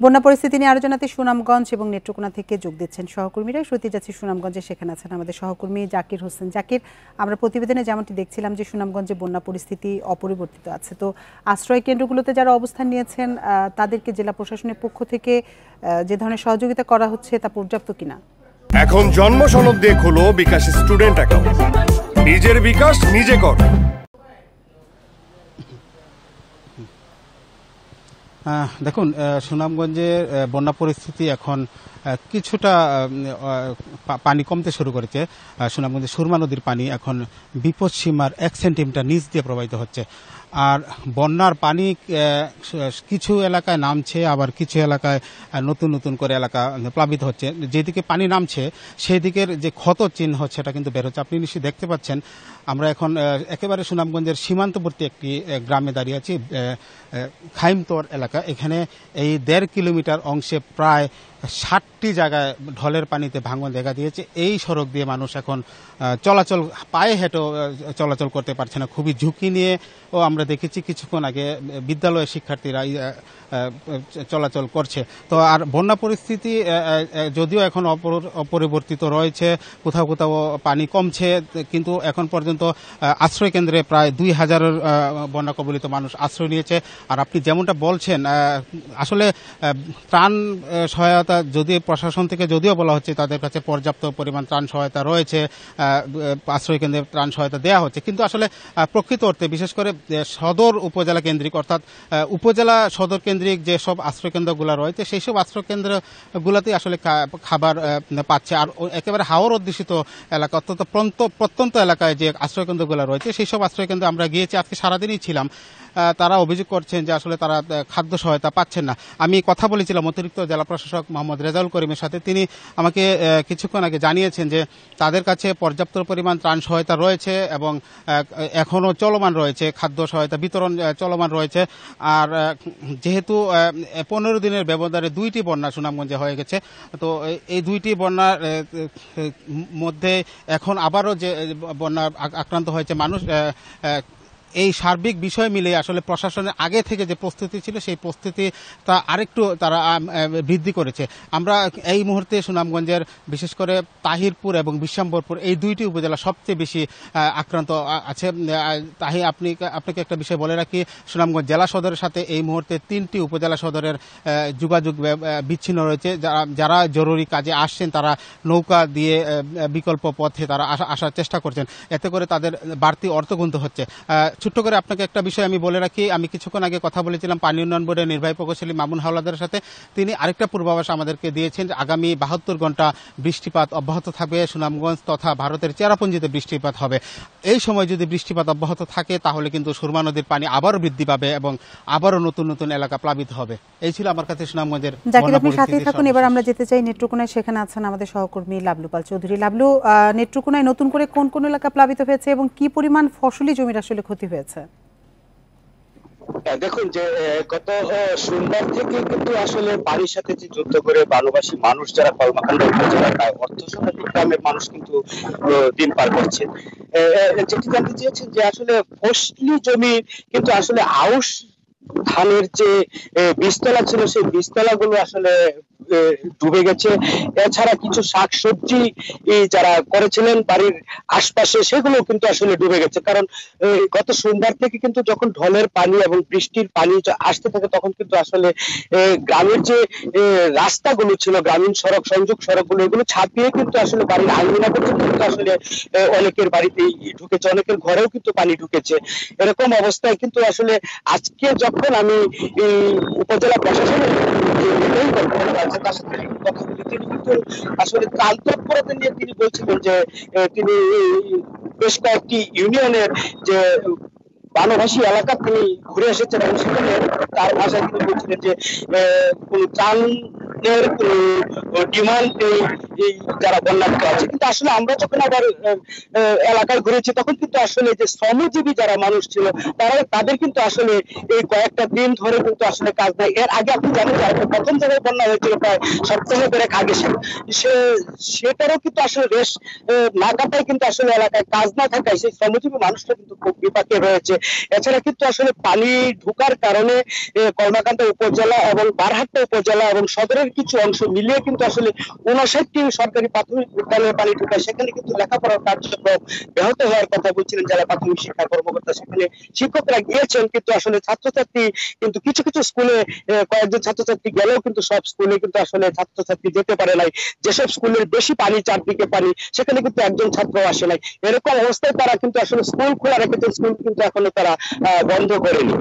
বন্যা পরিস্থিতি নিয়ে আলোচনাতে সুনামগঞ্জ এবং নেত্রকোনা থেকে যোগ দিচ্ছেন সহকর্মীরা। শুরুতে যাচ্ছি সুনামগঞ্জে, সেখানে আছেন আমাদের সহকর্মী জাকির হোসেন। জাকির, আমরা প্রতিবেদনে যেমনটি দেখছিলাম যে সুনামগঞ্জে বন্যা পরিস্থিতি অপরিবর্তিত আছে, তো আশ্রয় কেন্দ্রগুলোতে যারা অবস্থান নিয়েছেন তাদেরকে জেলা প্রশাসনের পক্ষ থেকে যে ধরনের সহযোগিতা করা হচ্ছে তা পর্যাপ্ত কিনা? এখন জন্ম সনদ দিয়ে খোলো বিকাশ স্টুডেন্ট অ্যাকাউন্ট, নিজের বিকাশ নিজে কর। দেখুন, সুনামগঞ্জের বন্যা পরিস্থিতি এখন কিছুটা পানি কমতে শুরু করেছে। সুনামগঞ্জের সুরমা নদীর পানি এখন বিপদ সীমার 1 সেন্টিমিটার নিচ দিয়ে প্রবাহিত হচ্ছে। আর বন্যার পানি কিছু এলাকায় নামছে, আবার কিছু এলাকায় নতুন নতুন করে এলাকা প্লাবিত হচ্ছে। যেদিকে পানি নামছে সেই দিকের যে ক্ষত চিহ্ন হচ্ছে এটা কিন্তু বের হচ্ছে। আপনি নিশ্চয়ই দেখতে পাচ্ছেন। আমরা এখন একেবারে সুনামগঞ্জের সীমান্তবর্তী একটি গ্রামে দাঁড়িয়ে আছি, খাইমতর এলাকা। এখানে এই 1.5 কিলোমিটার অংশে প্রায় 60টি জায়গায় ঢলের পানিতে ভাঙন দেখা দিয়েছে। এই সড়ক দিয়ে মানুষ এখন চলাচল, পায়ে হেঁটেও চলাচল করতে পারছে না, খুবই ঝুঁকি নিয়ে। ও আমরা দেখেছি কিছুক্ষণ আগে বিদ্যালয়ের শিক্ষার্থীরা চলাচল করছে। তো আর বন্যা পরিস্থিতি যদিও এখন অপরিবর্তিত রয়েছে, কোথাও কোথাও পানি কমছে, কিন্তু এখন পর্যন্ত আশ্রয় কেন্দ্রে প্রায় 2000-এর বন্যা কবলিত মানুষ আশ্রয় নিয়েছে। আর আপনি যেমনটা বলছেন, আসলে ত্রাণ সহায়তা যদি প্রশাসন থেকে যদিও বলা হচ্ছে তাদের কাছে পর্যাপ্ত পরিমাণ ত্রাণ সহায়তা রয়েছে, আশ্রয় কেন্দ্রে ত্রাণ সহায়তা দেওয়া হচ্ছে, কিন্তু আসলে প্রকৃত অর্থে বিশেষ করে সদর উপজেলা কেন্দ্রিক, অর্থাৎ উপজেলা সদর কেন্দ্রিক যেসব আশ্রয়কেন্দ্রগুলো রয়েছে সেই সব আশ্রয়কেন্দ্রগুলোতেই আসলে খাবার পাচ্ছে। আর একেবারে হাওর অধ্যুষিত এলাকা, অত্যন্ত প্রত্যন্ত এলাকায় যে আশ্রয়কেন্দ্রগুলো রয়েছে সেই সব আশ্রয়কেন্দ্রে আমরা গিয়েছি, আজকে সারাদিনই ছিলাম। তারা অভিযোগ করছেন যে আসলে তারা খাদ্য সহায়তা পাচ্ছেন না। আমি কথা বলেছিলাম অতিরিক্ত জেলা প্রশাসক মোহাম্মদ রেজাউল করিমের সাথে। তিনি আমাকে কিছুক্ষণ আগে জানিয়েছেন যে তাদের কাছে পর্যাপ্ত পরিমাণ ত্রাণ সহায়তা রয়েছে এবং এখনও চলমান রয়েছে, খাদ্য সহায়তা বিতরণ চলমান রয়েছে। আর যেহেতু 15 দিনের ব্যবধানে 2টি বন্যা সুনামগঞ্জে হয়ে গেছে, তো এই 2টি বন্যার মধ্যে এখন আবারও যে বন্যা আক্রান্ত হয়েছে মানুষ, এই সার্বিক বিষয় মিলে আসলে প্রশাসনের আগে থেকে যে প্রস্তুতি ছিল সেই প্রস্তুতিটা আরেকটু তারা বৃদ্ধি করেছে। আমরা এই মুহূর্তে সুনামগঞ্জের বিশেষ করে তাহিরপুর এবং বিশ্বম্বরপুর এই 2টি উপজেলা সবচেয়ে বেশি আক্রান্ত আছে। আপনাকে একটা বিষয় বলে রাখি, সুনামগঞ্জ জেলা সদরের সাথে এই মুহূর্তে 3টি উপজেলা সদরের যোগাযোগ বিচ্ছিন্ন রয়েছে। যারা জরুরি কাজে আসছেন তারা নৌকা দিয়ে বিকল্প পথে তারা আসার চেষ্টা করছেন, এতে করে তাদের বাড়তি অর্থ গুনতে হচ্ছে। ছোট্ট করে আপনাকে একটা বিষয় আমি বলে রাখি, আমি কিছুক্ষণ আগে কথা বলেছিলাম পানি উন্নয়ন বোর্ডের নির্বাহী প্রকৌশলী মামুন হাওলাদারের সাথে। তিনি আরেকটা পূর্বাভাস আমাদেরকে দিয়েছেন, আগামী 72 ঘন্টা বৃষ্টিপাত অব্যাহত থাকবে, সুনামগঞ্জ তথা ভারতের চেরাপুঞ্জিতে বৃষ্টিপাত হবে। এই সময় যদি বৃষ্টিপাত অব্যাহত থাকে তাহলে কিন্তু সুরমা নদীর পানি আবারও বৃদ্ধি পাবে এবং আবারও নতুন নতুন এলাকা প্লাবিত হবে। এই ছিল আমার কাছে সুনামগঞ্জের। আপনি সাথে থাকুন। এবার আমরা যেতে চাই নেত্রকোনায়, সেখানে আছেন আমাদের সহকর্মী লাবলু পাল চৌধুরী। লাবলু, নেত্রকোনায় নতুন করে কোন কোন এলাকা প্লাবিত হয়েছে এবং কি পরিমাণ ফসলি জমির আসলে ক্ষতি হয়েছে? দেখুন, যে গত সোমবার থেকে কিন্তু আসলে পানির সাথে যে যুদ্ধ করে বালুবাসী মানুষ যারা কলমাকান্দা উপজেলার প্রায় অর্ধশতাধিক গ্রামের মানুষ কিন্তু দিন পার করছে। যেটি জানতে চেয়েছেন যে আসলে ফসলি জমি কিন্তু আসলে আউশ ধানের যে বীজতলা ছিল সেই বীজতলাগুলো আসলে ডুবে গেছে। এছাড়া কিছু শাকসবজি যারা করেছিলেন বাড়ির আশপাশে সেগুলো কিন্তু আসলে ডুবে গেছে। কারণ গত সোমবার থেকে কিন্তু যখন ঢলের পানি এবং বৃষ্টির পানি আসতে থাকে তখন কিন্তু আসলে গ্রামের যে রাস্তাগুলো ছিল, গ্রামীণ সড়ক, সংযোগ সড়কগুলো, এগুলো ছাপিয়ে কিন্তু আসলে বাড়ির আঙিনা পর্যন্ত কিন্তু আসলে অনেকের বাড়িতেই ঢুকেছে, অনেকের ঘরেও কিন্তু পানি ঢুকেছে। এরকম অবস্থায় কিন্তু আসলে আজকে যখন আমি উপজেলা প্রশাসনের তার সাথে কথা বলি, তিনি কিন্তু আসলে ত্রাণ তৎপরতা নিয়ে তিনি বলছিলেন যে তিনি বেশ কয়েকটি ইউনিয়নের যে বানভাসী এলাকা তিনি ঘুরে এসেছেন এবং সেখানে তার ভাষায় তিনি বলছিলেন যে কোন ত্রাণ খাদ্যের ডিমান্ড এই যারা বন্যার্থ আছে। কিন্তু আসলে আমরা যখন আবার এলাকায় ঘুরেছি তখন কিন্তু আসলে যে শ্রমজীবী যারা মানুষ ছিল তাদের কিন্তু আসলে এই কয়েকটা দিন ধরে কিন্তু আসলে কাজ নাই। এর আগে আপনি জানেন যে প্রথম জায়গায় বন্যা হয়েছিল প্রায় সপ্তাহে দেড়েক আগে, সেটারও কিন্তু আসলে রেশ না কাটায় কিন্তু আসলে এলাকায় কাজ না থাকায় সেই শ্রমজীবী মানুষটা কিন্তু খুব বিপাকে রয়েছে। এছাড়া কিন্তু আসলে পানি ঢোকার কারণে কলমাকান্দা উপজেলা এবং বারহাট্টা উপজেলা এবং সদরের কিছু অংশ মিলিয়ে কিন্তু আসলে 59টি সরকারি প্রাথমিক বিদ্যালয়ে পানি ঢোকায়। সেখানে কিন্তু লেখাপড়ার কার্যক্রম ব্যাহত হওয়ার কথা বলছিলেন জেলা প্রাথমিক শিক্ষা কর্মকর্তা। সেখানে শিক্ষকরা গিয়েছেন কিন্তু আসলে ছাত্রছাত্রী কিন্তু কিছু কিছু স্কুলে কয়েকজন ছাত্রছাত্রী গেলেও কিন্তু সব স্কুলে কিন্তু আসলে ছাত্রছাত্রী যেতে পারে নাই। যেসব স্কুলের বেশি পানি, চারদিকে পানি, সেখানে কিন্তু একজন ছাত্র আসে নাই। এরকম অবস্থায় তারা কিন্তু আসলে স্কুল খোলা রেখেছেন, স্কুল কিন্তু এখনো তারা বন্ধ করেনি।